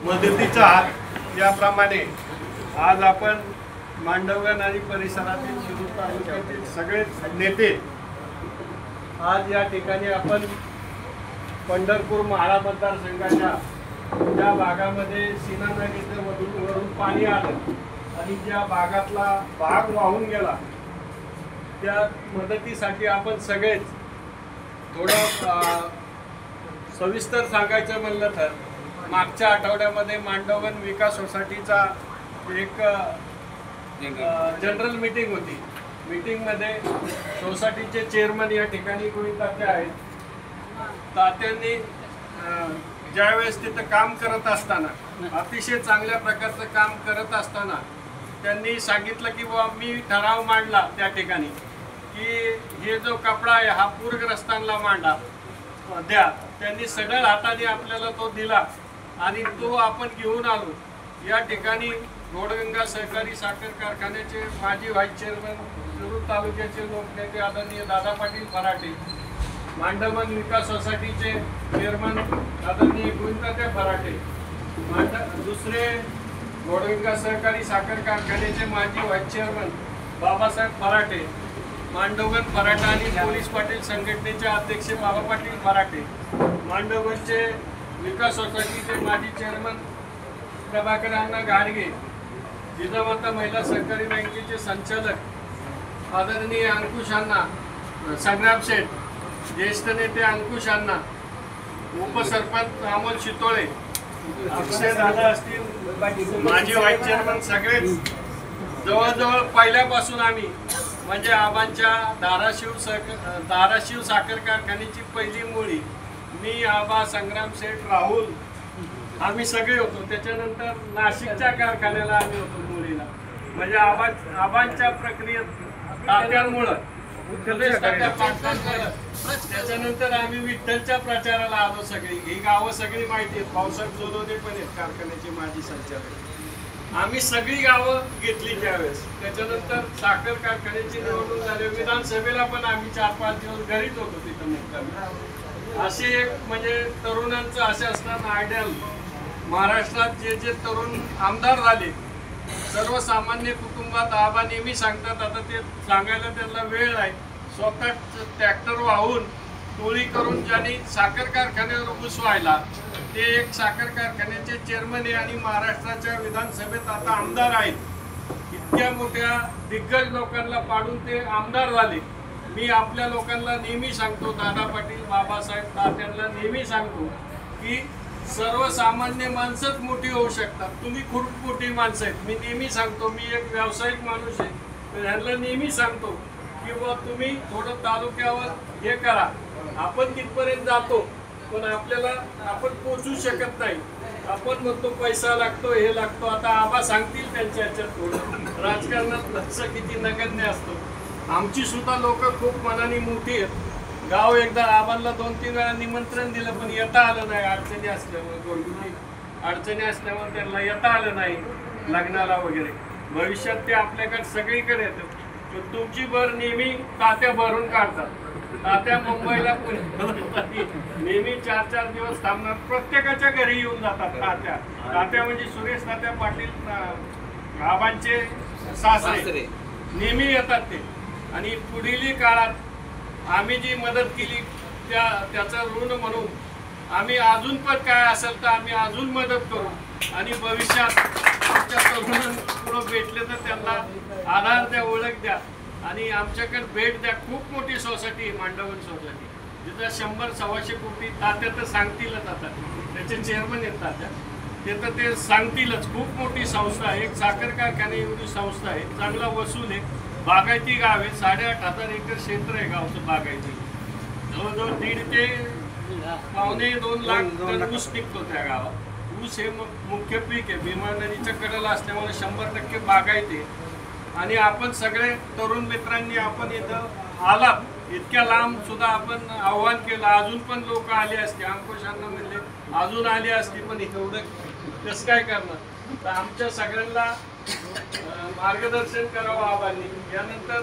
मदतीचा हात याप्रमाणे आज आपण मांडवगण आणि परिसरातील शिरूर तालुक्यातील सगळे नेते आज या ठिकाणी आपण पंढरपूर माळा मतदारसंघाच्या ज्या भागामध्ये सीना नदीवरून पाणी आलं आणि ज्या भागातला भाग वाहून गेला त्या मदतीसाठी आपण सगळेच थोडं सविस्तर सांगायचं म्हणलं तर मागच्या आठवड्यामध्ये मांडवगण विकास सोसायटीचा एक जनरल मीटिंग होती. मीटिंगमध्ये सोसायटीचे चेअरमन या ठिकाणी कोणी तात्या आहेत. तात्यांनी ज्यावेळेस तिथं काम करत असताना अतिशय चांगल्या प्रकारचं काम करत असताना त्यांनी सांगितलं की बाबा मी ठराव मांडला त्या ठिकाणी की हे जो कपडा आहे हा पूरग्रस्तांना मांडा द्या. त्यांनी सगळं हाताने आपल्याला तो दिला आणि तो आपण घेऊन आलो. या ठिकाणी घोडगंगा सहकारी साखर कारखान्याचे माजी व्हाईस चेअरमन शिरूर तालुक्याचे लोकनेते आदरणीय दादा पाटील फराटे, मांडवगण विकास सोसायटीचे चेअरमन आदरणीय गोविंदतात्या फराटे, दुसरे घोडगंगा सहकारी साखर कारखान्याचे माजी व्हाईस चेअरमन बाबासाहेब फराटे, मांडवगण फराटा आणि पोलीस पाटील संघटनेचे अध्यक्ष बाबा पाटील फराटे, मांडवगणचे विकास सोसायटीचे माजी चेअरमन प्रभाकर अण्णा गाडगे, जिजामाता महिला सहकारी बँकेचे संचालक आदरणीय अंकुश अण्णा, संग्राम शेठ, ज्येष्ठ नेते अंकुश अण्णा, उपसरपंच अमोल शितोळे, अक्षय दादा असतील, माजी व्हाईस चेअरमन, सगळेच जवळजवळ पहिल्यापासून आम्ही म्हणजे आबांच्या धाराशिव साखर कारखान्याची पहिली मुळी मी, आबा, संग्राम शेठ, राहुल आम्ही सगळे होतो. त्याच्यानंतर नाशिकच्या कारखान्याला आम्ही होतो मुळीला. म्हणजे आबांच्या प्रक्रियेत तात्यांमुळं त्याच्यानंतर आम्ही विठ्ठलच्या प्रचाराला आलो. सगळी ही गावं सगळी माहिती आहेत. पावसाळ्यात जोलोदे पण आहेत कारखान्याचे माजी संचालक. आम्ही सगळी गावं घेतली त्यावेळेस. त्याच्यानंतर साखर कारखान्याची निवडणूक झाली. विधानसभेला पण आम्ही 4-5 दिवस घरीच होतो तिथं मुक्कामी. असे एक म्हणजे तरुणांचं असे असताना आयडियल महाराष्ट्रात जे तरुण आमदार झाले सर्वसामान्य कुटुंबात आबा नेहमी सांगतात, आता ते सांगायला त्यांना वेळ आहे, स्वतः ट्रॅक्टर वाहून टोळी करून ज्यांनी साखर कारखान्यावर ऊस व्हायला ते एक साखर कारखान्याचे चेअरमन आहे आणि महाराष्ट्राच्या विधानसभेत आता आमदार आहेत. इतक्या मोठ्या दिग्गज लोकांना पाडून ते आमदार झाले. मी आपल्या लोकांना नेहमी सांगतो, दादा पाटील, बाबासाहेब, तात्यांना नेहमी सांगतो की सर्वसामान्य माणसंच मोठी होऊ शकतात. तुम्ही खूप मोठी माणसं आहेत. मी नेहमी सांगतो, मी एक व्यावसायिक माणूस आहे, तर ह्यांना नेहमी सांगतो की बाबा तुम्ही थोडं तालुक्यावर हे करा. आपण तिथपर्यंत जातो पण आपण पोचू शकत नाही. आपण म्हणतो पैसा लागतो, हे लागतो. आता आबा सांगतील त्यांच्या ह्याच्यात थोडं राजकारणात लक्ष किती नगण्य असतो. आमची सुद्धा लोक खूप मनाने मोठी आहेत. गाव एकदा आबांना 2-3 वेळा निमंत्रण दिलं पण येता आलं नाही. अडचणी असल्यामुळे, घरगुती अडचणी असल्यामुळे त्यांना येता आलं नाही लग्नाला वगैरे. भविष्यात ते आपल्याकडे सगळीकडे येतात. पण तुमची भर नेहमी तात्या भरून काढतात. तात्या मुंबईला नेहमी 4-4 दिवस थांबणार. प्रत्येकाच्या घरी येऊन जातात तात्या म्हणजे सुरेश तात्या पाटील आबांचे सासरे नेहमी येतात ते. आणि पुढील काळात आम्ही जी मदत केली त्याचं ऋण म्हणून आम्ही अजून पण काय असेल तर आम्ही अजून मदत करू. आणि भविष्यात आमच्या तरुणांना भेटले तर त्यांना आधार द्या, ओळख द्या आणि आमच्याकडे भेट द्या. खूप मोठी सोसायटी आहे मांडवगण सोसायटी, जिथं 100-125 कोटी. तात्या तर सांगतीलच. आता त्याचे चेअरमन आहेत तात्या, ते तर ते सांगतीलच. खूप मोठी संस्था आहे. एक साखर कारखाने एवढी संस्था आहे. चांगला वसूल आहे. बागायती गाव आहे. 8,500 एकर क्षेत्र आहे गावचं बागायती. जवळजवळ 1.5 ते 1.25-2 लाख टन ऊस निघतो त्या गावात. ऊस हे मुख्य पीक आहे. भीमा नदीच्या कडेला असल्यामुळे 100% बागायती आहे. आणि आपण सगळे तरुण मित्रांनी आपण इथं आलात, इतक्या लांब सुद्धा आपण आव्हान केलं. अजून पण लोक आले असते. अंकुशांना म्हणले अजून आले असते पण एवढं कसं काय करणार. तर आमच्या सगळ्यांना मार्गदर्शन करावं आबांनी. यानंतर